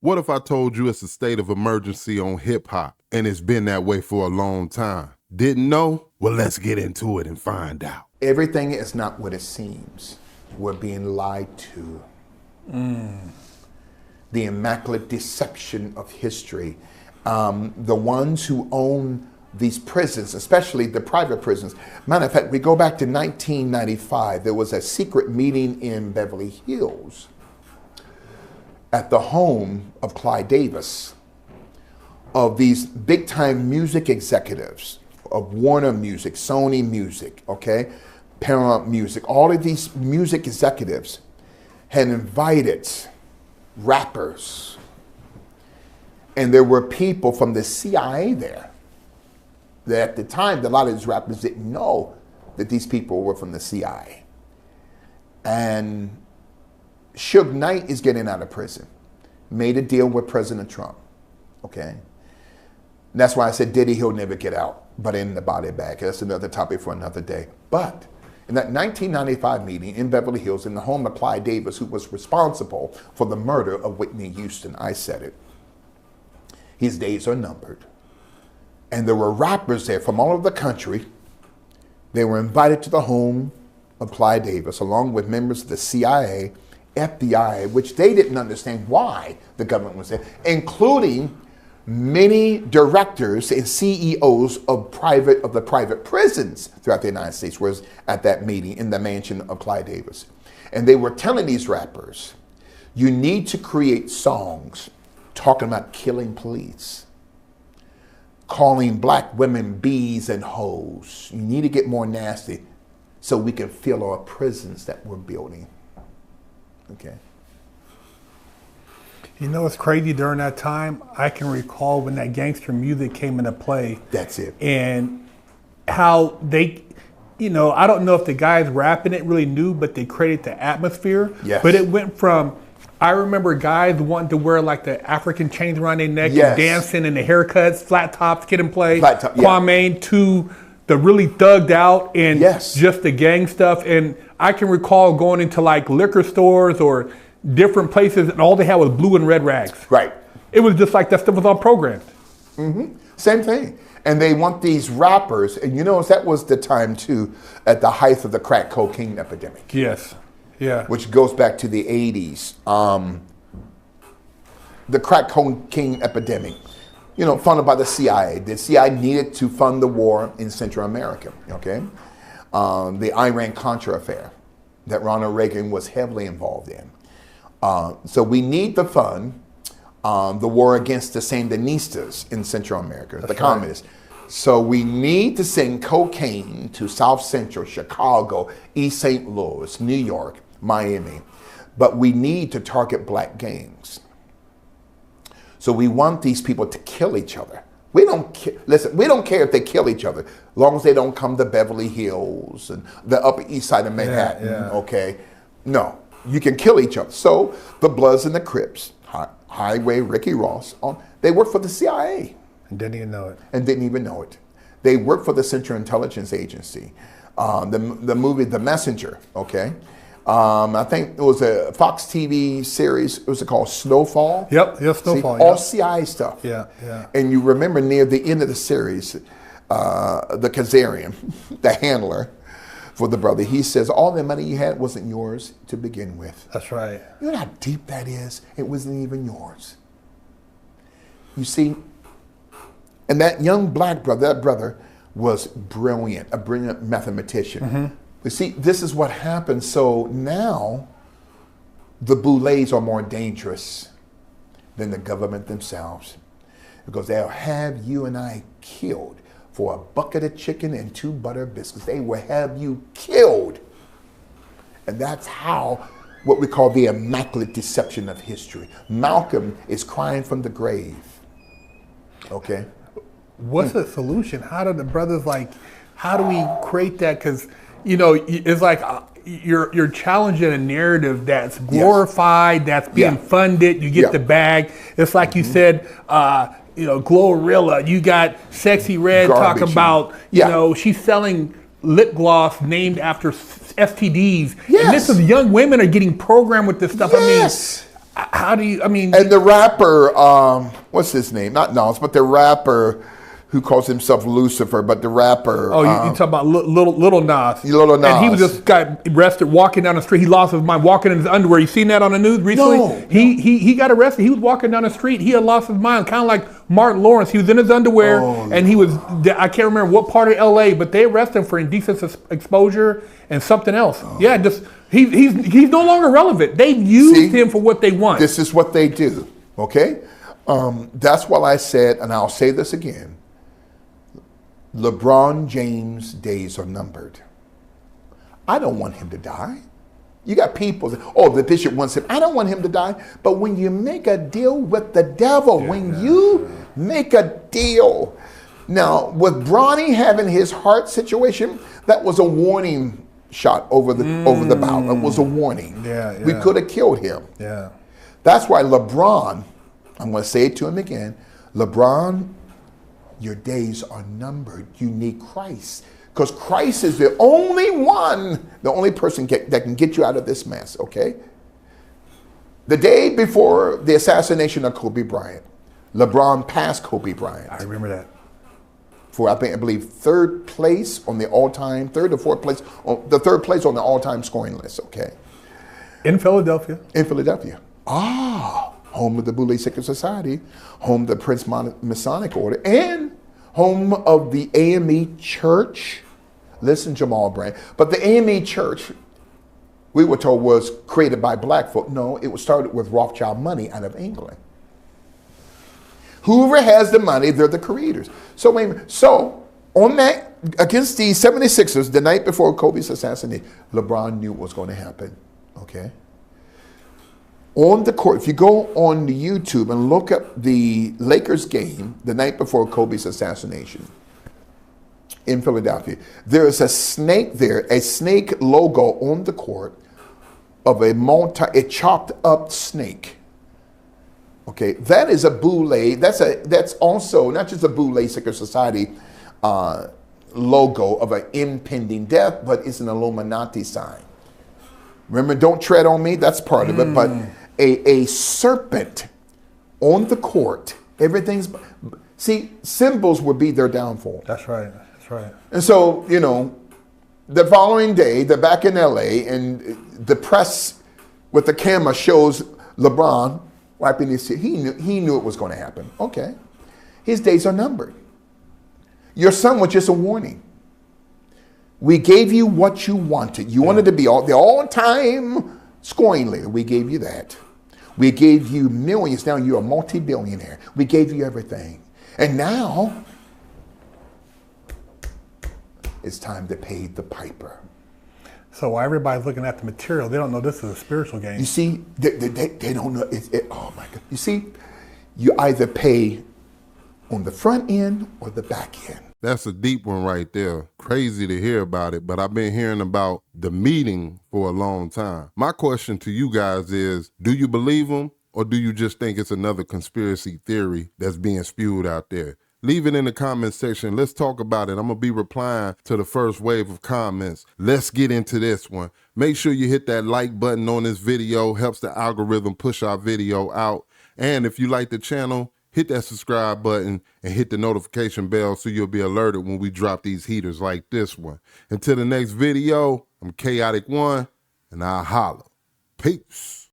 What if I told you it's a state of emergency on hip-hop, and it's been that way for a long time? Didn't know? Well, let's get into it and find out. Everything is not what it seems. We're being lied to. The immaculate deception of history. The ones who own these prisons, especially the private prisons. Matter of fact, we go back to 1995. There was a secret meeting in Beverly Hills at the home of Clive Davis, of these big-time music executives, of Warner Music, Sony Music, okay, Paramount Music. All of these music executives had invited rappers, and there were people from the CIA there. That at the time, a lot of these rappers didn't know that these people were from the CIA. And Suge Knight is getting out of prison. Made a deal with President Trump, okay? And that's why I said Diddy, he'll never get out, but in the body bag. That's another topic for another day. But in that 1995 meeting in Beverly Hills, in the home of Clive Davis, who was responsible for the murder of Whitney Houston, I said it, his days are numbered. And there were rappers there from all over the country. They were invited to the home of Clive Davis, along with members of the CIA, FBI, which they didn't understand why the government was there, including many directors and CEOs of the private prisons throughout the United States was at that meeting in the mansion of Clive Davis. And they were telling these rappers, you need to create songs talking about killing police, calling black women bees and hoes. You need to get more nasty so we can fill our prisons that we're building. Okay. You know what's crazy during that time? I can recall when that gangster music came into play. That's it. And how they, I don't know if the guys rapping it really knew, but they created the atmosphere. Yes. But it went from, I remember guys wanting to wear like the African chains around their neck Yes. and dancing and the haircuts, flat tops, Kid and Play, Flat top, yeah. Kwame, to the really thugged out and Yes. just the gang stuff. And I can recall going into like liquor stores or different places and all they had was blue and red rags. Right. It was just like that stuff was all programmed. Same thing. And they want these rappers, and that was the time too, at the height of the crack cocaine epidemic. Yes. Yeah. Which goes back to the 80s. The crack cocaine epidemic, funded by the CIA. The CIA needed to fund the war in Central America, okay? The Iran-Contra affair that Ronald Reagan was heavily involved in. So we need to fund the war against the Sandinistas in Central America, the communists. So we need to send cocaine to South Central, Chicago, East St. Louis, New York, Miami. But we need to target black gangs. So we want these people to kill each other. We don't care if they kill each other, as long as they don't come to Beverly Hills and the Upper East Side of Manhattan, okay? No, you can kill each other. So the Bloods and the Crips, Highway, Ricky Ross, they work for the CIA. And didn't even know it. And didn't even know it. They work for the Central Intelligence Agency. The movie The Messenger, okay? I think it was a Fox TV series. It was called Snowfall. Yep, Snowfall. See, all CIA stuff. Yeah. And you remember near the end of the series, the Kazarian, the handler for the brother, he says, all the money you had wasn't yours to begin with. That's right. You know how deep that is? It wasn't even yours. You see, and that young black brother, that brother was brilliant, a brilliant mathematician. But see, this is what happens. So now the Boules are more dangerous than the government themselves, because they'll have you and I killed for a bucket of chicken and 2 butter biscuits. They will have you killed. And that's how, what we call the immaculate deception of history. Malcolm is crying from the grave. Okay? What's the solution? How do the brothers how do we create that? Because, it's like you're challenging a narrative that's glorified, that's being funded, you get the bag. It's like you said, Glorilla, you got Sexy Red talking about, she's selling lip gloss named after STDs. Yes. And this is young women are getting programmed with this stuff. Yes. How do you? I mean, And the rapper, what's his name? Not Nas, but the rapper who calls himself Lucifer, but the rapper. oh, you talk about little Nas. Little And he was Nas. just got arrested walking down the street. He lost his mind walking in his underwear. You seen that on the news recently? No, He got arrested. He was walking down the street. He had lost his mind, kind of like Martin Lawrence. He was in his underwear, and he was. I can't remember what part of L.A., but they arrested him for indecent exposure and something else. Yeah, just he's no longer relevant. They've used him for what they want. This is what they do. Okay, that's why I said, and I'll say this again. LeBron James' days are numbered. I don't want him to die. You got people that, the bishop wants him. I don't want him to die. But when you make a deal with the devil, when you make a deal. Now, with Bronny having his heart situation, that was a warning shot over the bow. It was a warning. Yeah. We could have killed him. Yeah. That's why LeBron, I'm going to say it to him again, LeBron, your days are numbered. You need Christ. Because Christ is the only person that can get you out of this mess, okay? The day before the assassination of Kobe Bryant, LeBron passed Kobe Bryant. I remember that. For, I believe, third place on the all-time, third or fourth place, the third place on the all-time scoring list, okay? In Philadelphia. In Philadelphia. Home of the Boule Secret Society, home of the Prince Masonic Order, and home of the AME Church. Listen, Jamal Brand. But the AME Church, we were told, was created by black folk. No, it was started with Rothschild money out of England. Whoever has the money, they're the creators. So on that, against the 76ers, the night before Kobe's assassination, LeBron knew what was going to happen, okay? On the court, if you go on the YouTube and look up the Lakers game the night before Kobe's assassination in Philadelphia, there is a snake there, a snake logo on the court of a chopped up snake. Okay, that is a Boule. That's also not just a Boule Secret Society logo of an impending death, but it's an Illuminati sign. Remember, don't tread on me. That's part of it. But a serpent on the court. Everything's. See, symbols would be their downfall. That's right. That's right. And so, the following day, they're back in L.A. and the press with the camera shows LeBron wiping his tears. He knew it was going to happen. Okay. His days are numbered. Your son was just a warning. We gave you what you wanted. You wanted to be the all-time scoring leader. We gave you that. We gave you millions. Now you're a multi-billionaire. We gave you everything. And now it's time to pay the piper. So while everybody's looking at the material, they don't know this is a spiritual game. You see, they don't know. Oh my God. You see, you either pay on the front end or the back end. That's a deep one right there. Crazy to hear about it, but I've been hearing about the meeting for a long time. My question to you guys is, do you believe them or do you just think it's another conspiracy theory that's being spewed out there? Leave it in the comment section. Let's talk about it. I'm going to be replying to the first wave of comments. Let's get into this one. Make sure you hit that like button on this video. Helps the algorithm push our video out. And if you like the channel, hit that subscribe button and hit the notification bell so you'll be alerted when we drop these heaters like this one. Until the next video, I'm Chaotic One, and I'll holla. Peace.